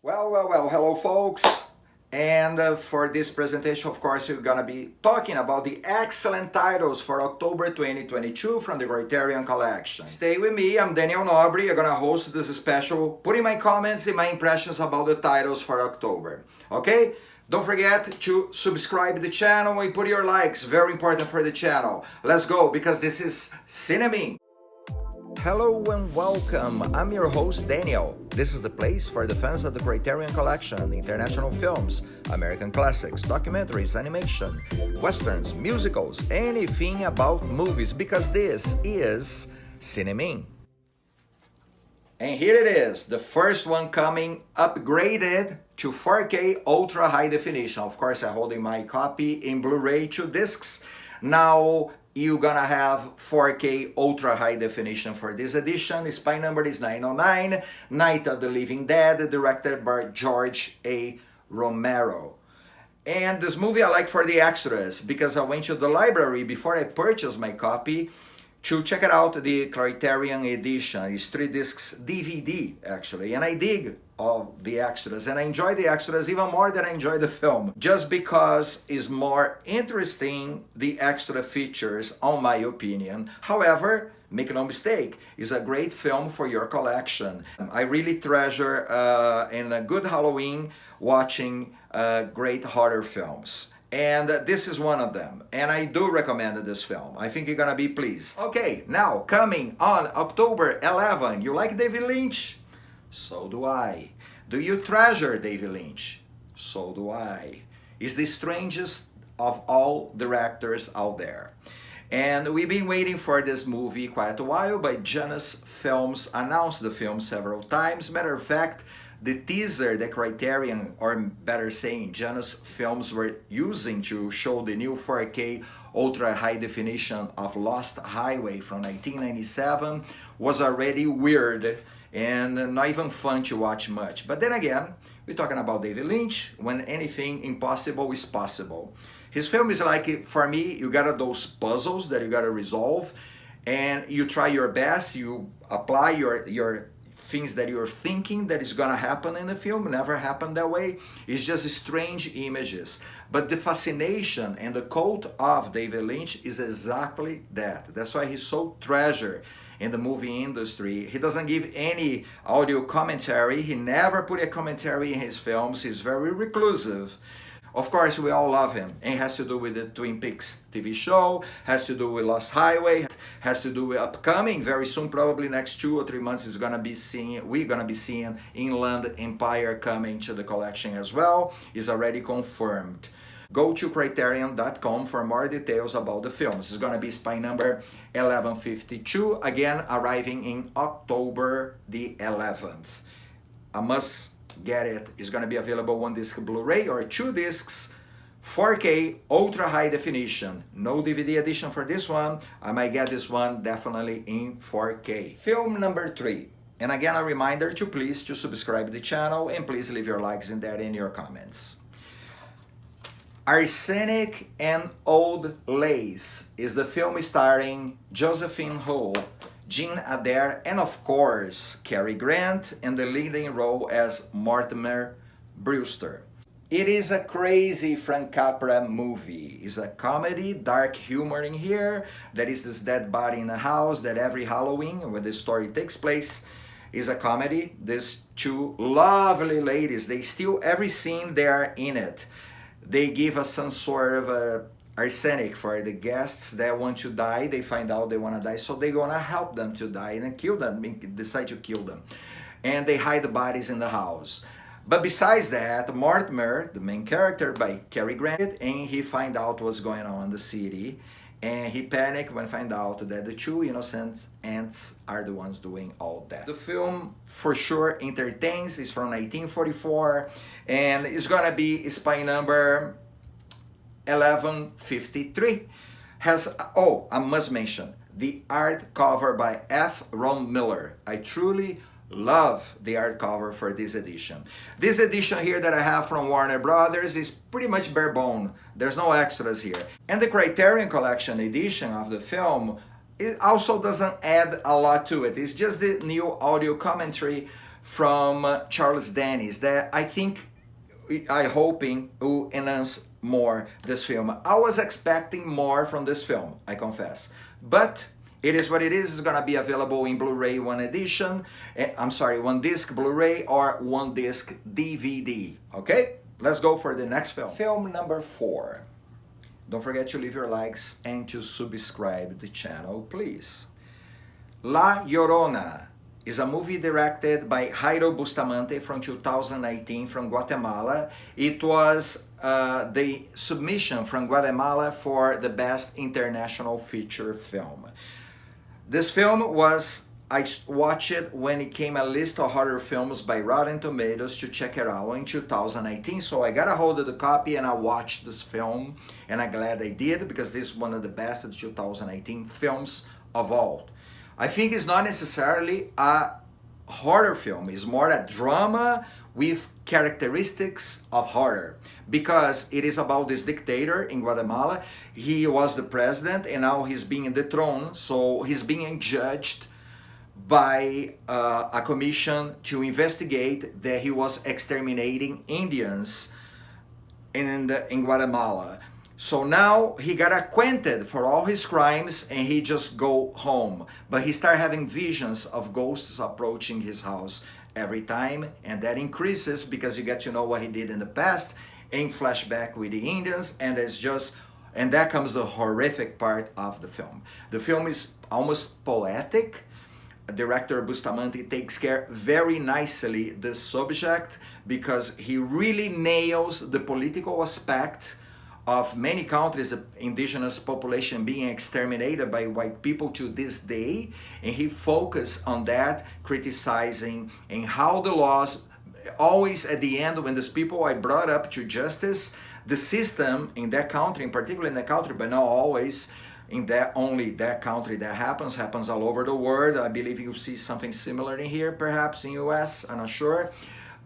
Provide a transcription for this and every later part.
Well, hello folks. And for this presentation, of course, we're gonna be talking about the excellent titles for October 2022 from the Criterion collection. Stay with me, I'm Daniel Nobre. I'm gonna host this special, putting my comments and my impressions about the titles for October. Okay? Don't forget to subscribe the channel and put your likes, very important for the channel. Let's go, because this is CINEMIN. Hello and welcome. I'm your host Daniel. This is the place for the fans of the Criterion collection, international films, American classics, documentaries, animation, westerns, musicals, anything about movies, because this is CINEMIN. And here it is, the first one coming upgraded to 4K ultra high definition. Of course, I'm holding my copy in Blu-ray 2 discs. Now you're gonna have 4K ultra high definition for this edition. Spy number is 909, Night of the Living Dead, directed by George A. Romero. And this movie I like for the extras, because I went to the library before I purchased my copy to check it out, the Criterion edition. It's 3 discs DVD actually, and I dig all the extras, and I enjoy the extras even more than I enjoy the film, just because it's more interesting, the extra features, on my opinion. However, make no mistake, it's a great film for your collection. I really treasure in a good Halloween watching great horror films. And this is one of them, and I do recommend this film. I think you're gonna be pleased. Okay, now coming on October 11, you like David Lynch? So do I. Do you treasure David Lynch? So do I. He's the strangest of all directors out there. And we've been waiting for this movie quite a while, but Janus Films announced the film several times. Matter of fact, the teaser that Criterion, or better saying, Janus Films were using to show the new 4K ultra high definition of Lost Highway from 1997 was already weird and not even fun to watch much. But then again, we're talking about David Lynch, when anything impossible is possible. His film is like, for me, you got those puzzles that you gotta resolve, and you try your best, you apply your things that you're thinking that is gonna happen in the film, never happened that way. It's just strange images. But the fascination and the cult of David Lynch is exactly that. That's why he's so treasured in the movie industry. He doesn't give any audio commentary. He never put a commentary in his films. He's very reclusive. Of course, we all love him, and it has to do with the Twin Peaks TV show, has to do with Lost Highway, has to do with upcoming, very soon, probably next 2 or 3 months, we're gonna be seeing Inland Empire coming to the collection as well. Is already confirmed. Go to criterion.com for more details about the films. It's gonna be Spy number 1152, again arriving in October the 11th. I must get it. It's gonna be available 1 disc Blu-ray or 2 discs 4K ultra high definition. No DVD edition for this one. I might get this one definitely in 4K. Film number 3. And again, a reminder to please to subscribe to the channel, and please leave your likes in there and your comments. Arsenic and Old Lace is the film starring Josephine Hull, Jean Adair, and of course, Cary Grant in the leading role as Mortimer Brewster. It is a crazy Frank Capra movie. It's a comedy, dark humor in here. There is this dead body in the house that every Halloween, where the story takes place, is a comedy. These 2 lovely ladies, they steal every scene they are in it. They give us some sort of arsenic for the guests that want to die. They find out they want to die, so they're gonna help them to die and kill them, decide to kill them. And they hide the bodies in the house. But besides that, Mortimer, the main character by Cary Grant, and he find out what's going on in the city, and he panic when find out that the 2 innocent ants are the ones doing all that. The film for sure entertains. It's from 1944, and it's gonna be Spy number 1153. Has, oh, I must mention, the art cover by F. Ron Miller. I truly love the art cover for this edition. This edition here that I have from Warner Brothers is pretty much bare bone. There's no extras here. And the Criterion Collection edition of the film, it also doesn't add a lot to it. It's just the new audio commentary from Charles Dennis that I hoping will enhance more this film. I was expecting more from this film, I confess, but it is what it is. It's gonna be available in Blu-ray one edition, one disc Blu-ray or one disc DVD, okay? Let's go for the next film. Film number 4. Don't forget to leave your likes and to subscribe to the channel, please. La Llorona is a movie directed by Jairo Bustamante from 2019 from Guatemala. It was the submission from Guatemala for the Best International Feature Film. This film was, I watched it when it came a list of horror films by Rotten Tomatoes to check it out in 2019. So I got a hold of the copy and I watched this film, and I'm glad I did because this is one of the best of 2018 films of all. I think it's not necessarily a horror film, it's more a drama with characteristics of horror, because it is about this dictator in Guatemala. He was the president and now he's being dethroned, so he's being judged by a commission to investigate that he was exterminating Indians in Guatemala. So now he got acquainted for all his crimes and he just go home. But he started having visions of ghosts approaching his house every time, and that increases because you get to know what he did in the past in flashback with the Indians, and that comes the horrific part of the film. The film is almost poetic. Director Bustamante takes care very nicely this subject because he really nails the political aspect of many countries, the indigenous population being exterminated by white people to this day, and he focused on that, criticizing and how the laws, always at the end when these people are brought up to justice, the system in that country, in particular in that country, but not always in that only that country that happens all over the world. I believe you'll see something similar in here, perhaps in US, I'm not sure.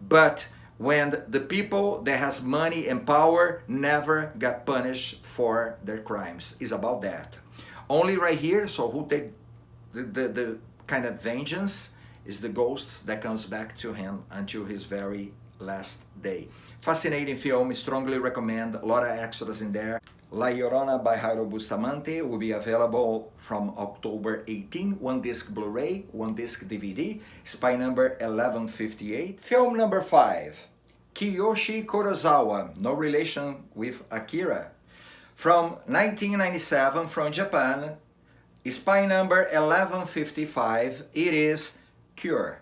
But when the people that has money and power never got punished for their crimes. It's about that. Only right here, so who take the kind of vengeance is the ghosts that comes back to him until his very last day. Fascinating film, strongly recommend, a lot of extras in there. La Llorona by Jairo Bustamante will be available from October 18, one disc Blu-ray, one disc DVD, spy number 1158. Film number 5, Kiyoshi Kurosawa, no relation with Akira. From 1997 from Japan, spy number 1155, it is Cure.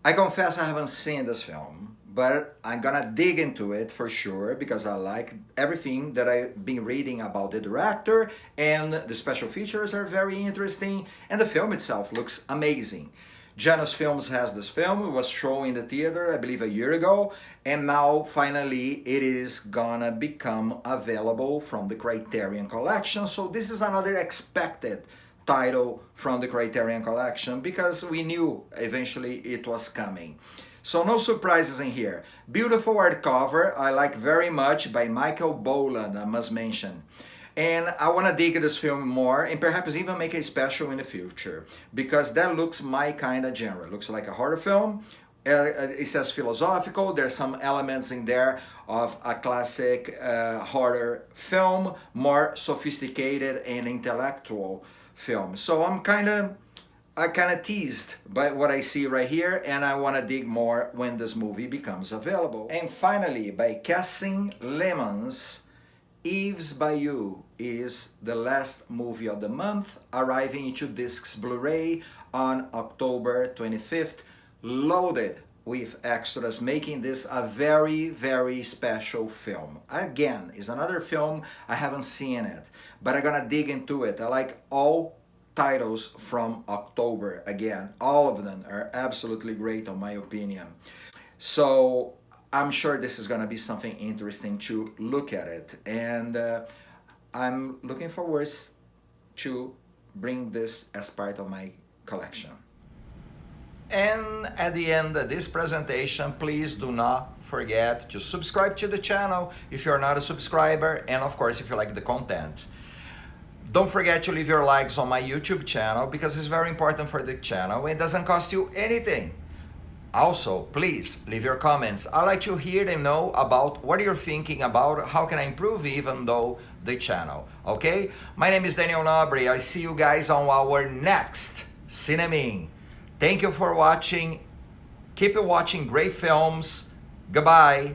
I confess I haven't seen this film, but I'm gonna dig into it for sure because I like everything that I've been reading about the director, and the special features are very interesting and the film itself looks amazing. Janus Films has this film. It was shown in the theater I believe a year ago, and now finally it is gonna become available from the Criterion collection. So this is another expected title from the Criterion collection because we knew eventually it was coming. So no surprises in here. Beautiful hardcover, I like very much, by Michael Boland, I must mention. And I want to dig this film more and perhaps even make a special in the future because that looks my kind of genre. Looks like a horror film. It says philosophical. There's some elements in there of a classic horror film, more sophisticated and intellectual film. So I kind of teased by what I see right here, and I want to dig more when this movie becomes available. And finally, by Cassin Lemons, Eve's Bayou is the last movie of the month, arriving in 2 discs Blu-ray on October 25th, loaded with extras, making this a very, very special film. Again, it's another film, I haven't seen it, but I'm gonna dig into it. I like all titles from October. Again, all of them are absolutely great in my opinion. So I'm sure this is gonna be something interesting to look at it, and I'm looking forward to bring this as part of my collection. And at the end of this presentation, please do not forget to subscribe to the channel if you're not a subscriber, and of course if you like the content. Don't forget to leave your likes on my YouTube channel because it's very important for the channel. It doesn't cost you anything. Also, please leave your comments. I'd like to hear them know about what you're thinking about, how can I improve even though the channel, okay? My name is Daniel Nobre. I see you guys on our next CINEMIN. Thank you for watching. Keep watching great films. Goodbye.